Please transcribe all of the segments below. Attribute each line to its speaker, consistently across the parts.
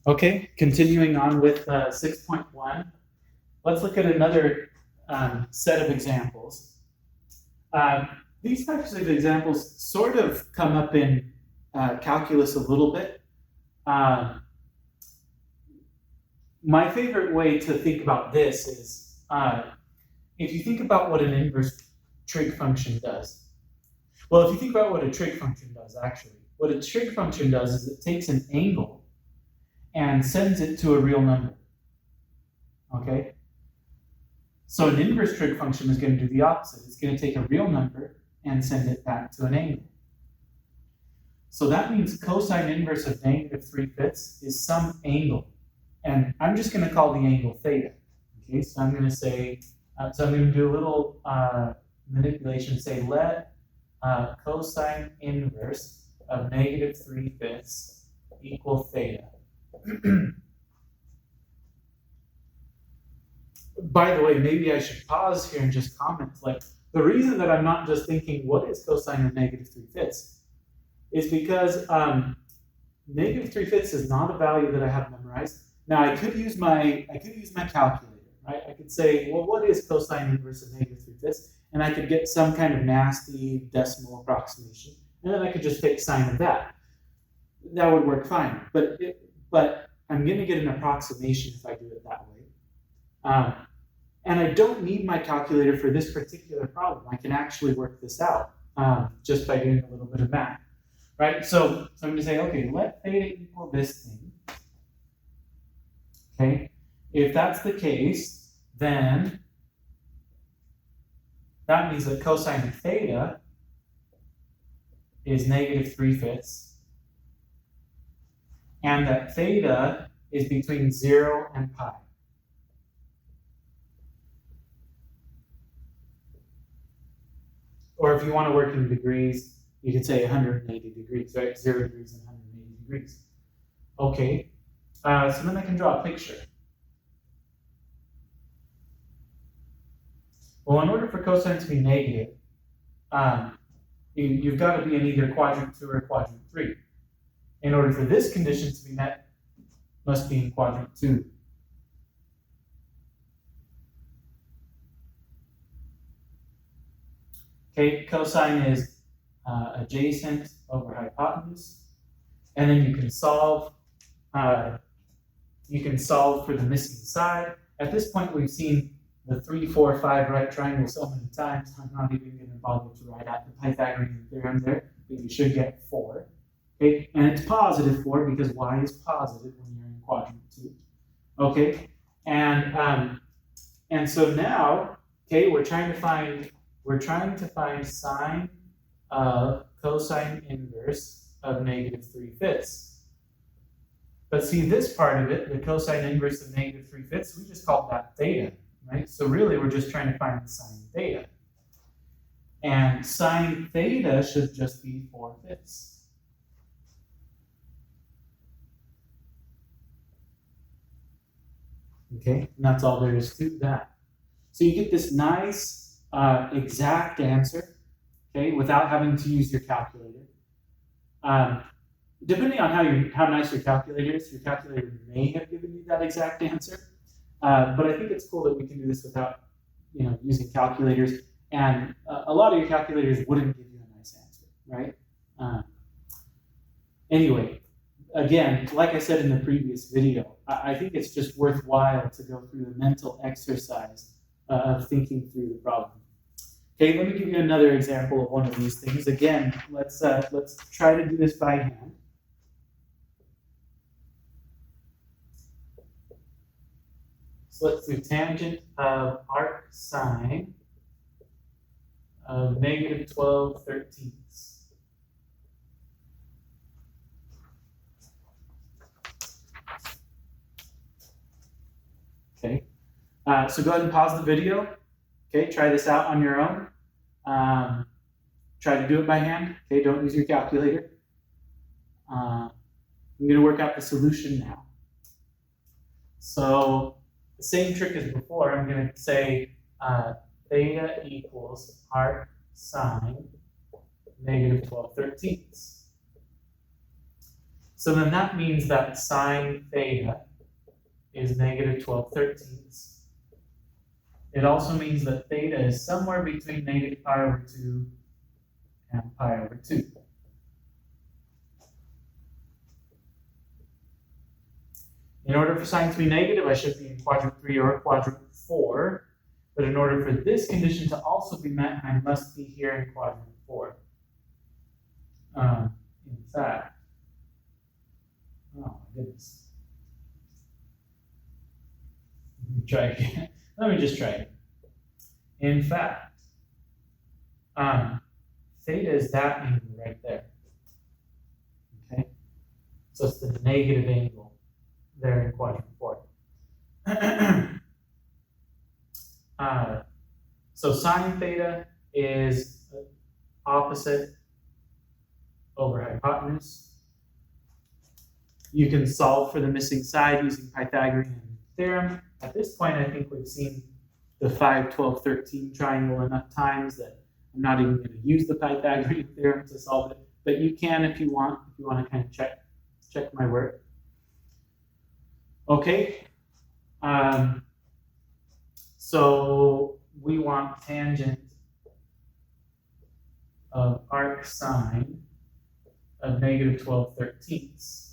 Speaker 1: Okay, continuing on with 6.1, let's look at another set of examples. These types of examples sort of come up in calculus a little bit. My favorite way to think about this is if you think about what an inverse trig function does. Well, if you think about what a trig function does, actually, what a trig function does is it takes an angle and sends it to a real number. Okay? So an inverse trig function is going to do the opposite. It's going to take a real number and send it back to an angle. So that means cosine inverse of -3/5 is some angle. And I'm just going to call the angle theta. Okay, so I'm going to say, so I'm going to do a little manipulation, say let cosine inverse of -3/5 equal theta. By the way, maybe I should pause here and just comment, like, the reason that I'm not just thinking, what is cosine of -3/5, is because -3/5 is not a value that I have memorized. Now, I could use my calculator, right? I could say, well, what is cosine inverse of -3/5? And I could get some kind of nasty decimal approximation, and then I could just take sine of that. That would work fine, but I'm going to get an approximation if I do it that way. And I don't need my calculator for this particular problem. I can actually work this out just by doing a little bit of math, right? So I'm going to say, okay, let theta equal this thing. Okay, if that's the case, then that means that cosine of theta is -3/5, and that theta is between 0 and pi. Or if you want to work in degrees, you could say 180 degrees, right? 0 degrees and 180 degrees. Okay, so then I can draw a picture. Well, in order for cosine to be negative, you've got to be in either quadrant 2 or quadrant 3. In order for this condition to be met, must be in quadrant 2. Okay, cosine is adjacent over hypotenuse, and then you can solve for the missing side. At this point, we've seen the 3, 4, 5 right triangle so many times, I'm not even going to bother to write out the Pythagorean theorem there, but you should get 4. Okay, and it's positive 4 because y is positive when you're in quadrant 2. Okay, and so now, okay, we're trying to find sine of cosine inverse of -3/5. But see this part of it, the cosine inverse of -3/5, we just called that theta, right? So really we're just trying to find the sine theta. And sine theta should just be 4/5. Okay, and that's all there is to that. So you get this nice exact answer, okay, without having to use your calculator. Depending on how nice your calculator is, your calculator may have given you that exact answer. But I think it's cool that we can do this without, using calculators. And a lot of your calculators wouldn't give you a nice answer, right? Anyway, again, like I said in the previous video, I think it's just worthwhile to go through the mental exercise of thinking through the problem. Okay, let me give you another example of one of these things. Again, let's try to do this by hand. So let's do tangent of arc sine of -12/13. Okay, so go ahead and pause the video. Okay, try this out on your own. Try to do it by hand. Okay, don't use your calculator. I'm going to work out the solution now. So the same trick as before. I'm going to say theta equals arc sine -12/13. So then that means that sine theta is negative 12/13. It also means that theta is somewhere between negative pi over 2 and pi over 2. In order for sine to be negative, I should be in quadrant 3 or quadrant 4. But in order for this condition to also be met, I must be here in quadrant 4. In fact, oh my goodness. Let me try again. Let me just try it. In fact, theta is that angle right there. Okay? So it's the negative angle there in quadrant 4. So sine theta is opposite over hypotenuse. You can solve for the missing side using Pythagorean theorem. At this point, I think we've seen the 5, 12, 13 triangle enough times that I'm not even going to use the Pythagorean theorem to solve it. But you can if you want to kind of check my work. Okay. So we want tangent of arc sine of negative 12/13.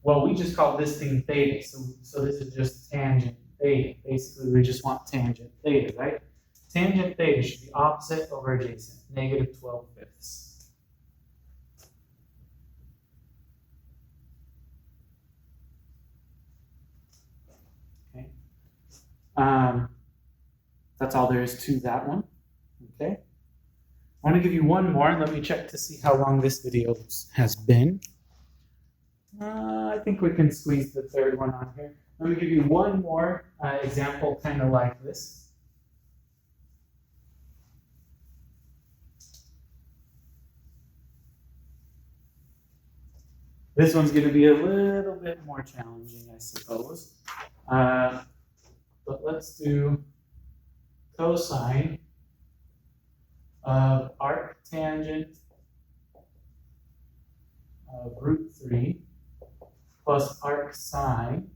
Speaker 1: Well, we just call this thing theta, so this is just tangent theta. Basically, we just want tangent theta, right? Tangent theta should be opposite over adjacent, negative 12/5. Okay. That's all there is to that one. Okay. I want to give you one more. Let me check to see how long this video has been. I think we can squeeze the third one on here. Let me give you one more example kind of like this. This one's going to be a little bit more challenging, I suppose. But let's do cosine of arctangent of root 3 plus arcsine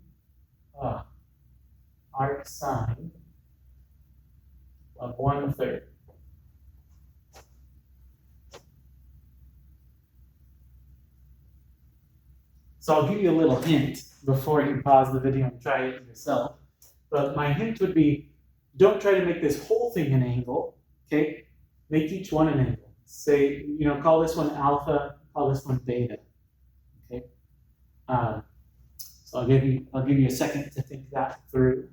Speaker 1: of 1/3. So I'll give you a little hint before you pause the video and try it yourself. But my hint would be, don't try to make this whole thing an angle, okay? Make each one an angle. Say, call this one alpha, call this one beta, okay? So I'll give you a second to think that through.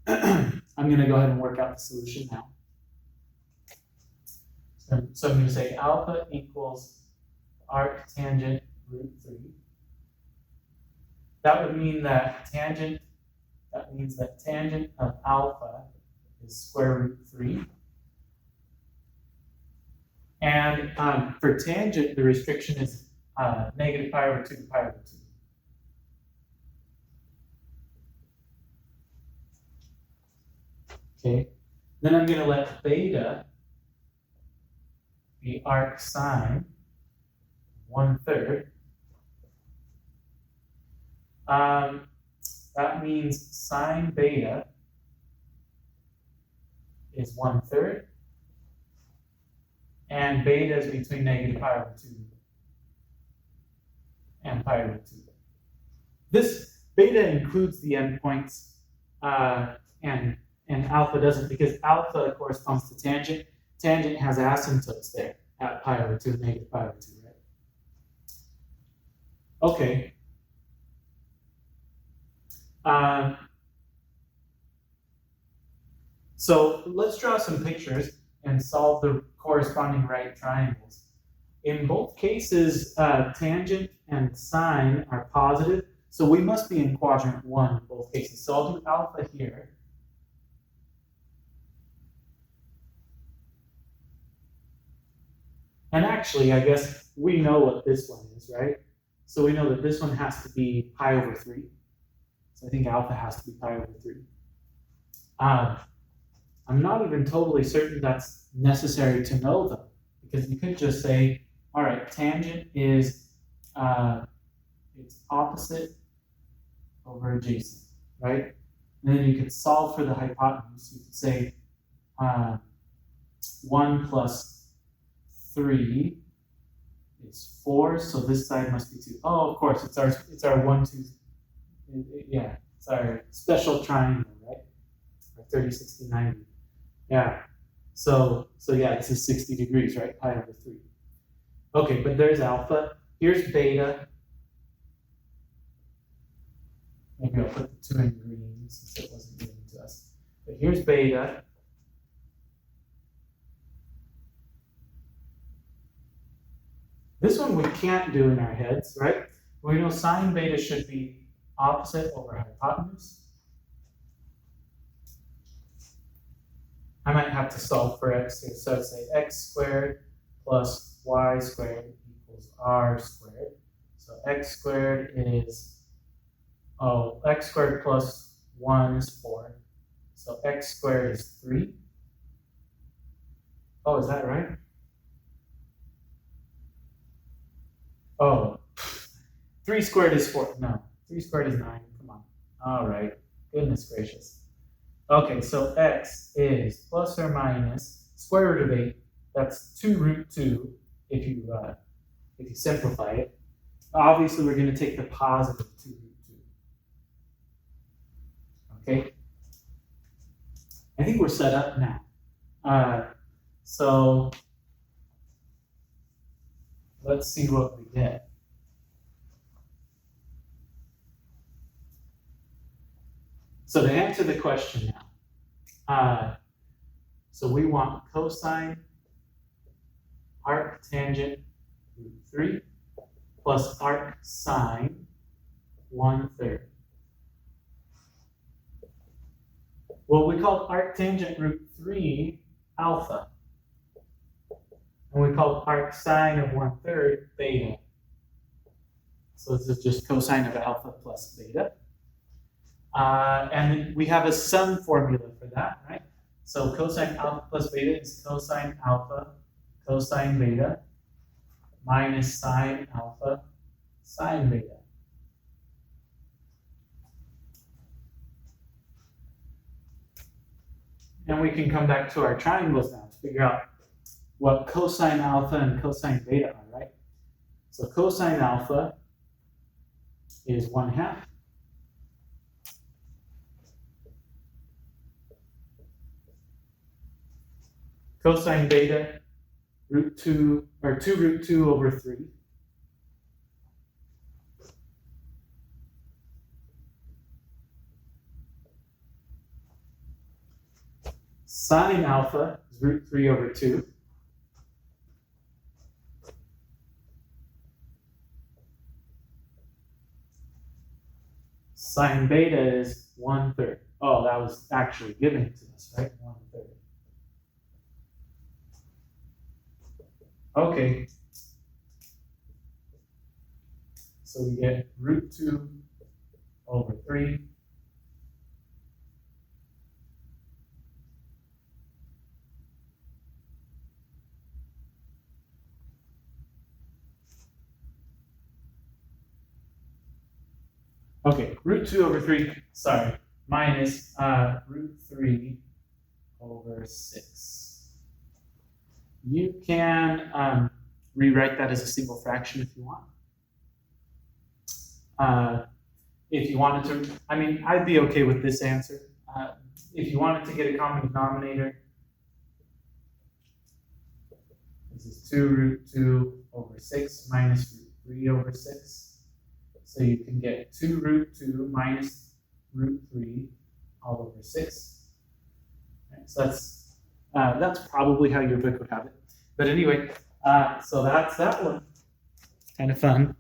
Speaker 1: I'm going to go ahead and work out the solution now. So I'm going to say alpha equals arctangent root 3. That would mean that tangent of alpha is square root 3. And for tangent, the restriction is negative pi over 2 to pi over 2. Okay, then I'm going to let beta be arcsine 1/3. That means sine beta is 1/3, and beta is between negative pi over 2 and pi over 2. This beta includes the endpoints, and alpha doesn't, because alpha corresponds to tangent. Tangent has asymptotes there at pi over 2 and negative pi over 2, right? Okay. So let's draw some pictures and solve the corresponding right triangles. In both cases, tangent and sine are positive, so we must be in quadrant 1 in both cases. So I'll do alpha here. And actually, I guess we know what this one is, right? So we know that this one has to be pi over 3. So I think alpha has to be pi over 3. I'm not even totally certain that's necessary to know, though, because you could just say, all right, tangent is it's opposite over adjacent, right? And then you could solve for the hypotenuse. You could say 1 plus 3 is 4, so this side must be 2. Oh, of course, it's our 1, 2, yeah, it's our special triangle, right? Our 30, 60, 90. Yeah. So yeah, this is 60 degrees, right? Pi over 3. Okay, but there's alpha. Here's beta. Maybe I'll put the 2 in green since it wasn't given to us. But here's beta. This one we can't do in our heads, right? We know sine beta should be opposite over hypotenuse. I might have to solve for x here. So I'd say x squared plus y squared equals r squared. So x squared is, x squared plus 1 is 4. So x squared is 3. Oh, is that right? Oh, 3 squared is 4. No, 3 squared is 9. Come on. All right. Goodness gracious. Okay, so x is plus or minus square root of 8. That's 2 root 2 if you simplify it. Obviously, we're going to take the positive 2 root 2. Okay? I think we're set up now. So let's see what we get. So to answer the question now, so we want cosine arctangent root 3 plus arc sine 1/3. Well, we call arctangent root 3 alpha. And we call arc sine of 1/3 beta. So this is just cosine of alpha plus beta. And then we have a sum formula for that, right? So cosine alpha plus beta is cosine alpha cosine beta minus sine alpha sine beta. And we can come back to our triangles now to figure out what cosine alpha and cosine beta are, right? So cosine alpha is 1/2. Cosine beta, root 2, or 2 root 2 over 3. Sine alpha is root 3 over 2. Sine beta is 1/3. Oh, that was actually given to us, right? 1/3. Okay. So we get root 2 over 3. Okay, root 2 over 3, sorry, minus root 3 over 6. You can rewrite that as a single fraction if you want. If you wanted to, I mean, I'd be okay with this answer. If you wanted to get a common denominator, this is 2 root 2 over 6 minus root 3 over 6. So you can get 2 root 2 minus root 3 all over 6. Right, so that's probably how your book would have it. But anyway, so that's that one. Kind of fun.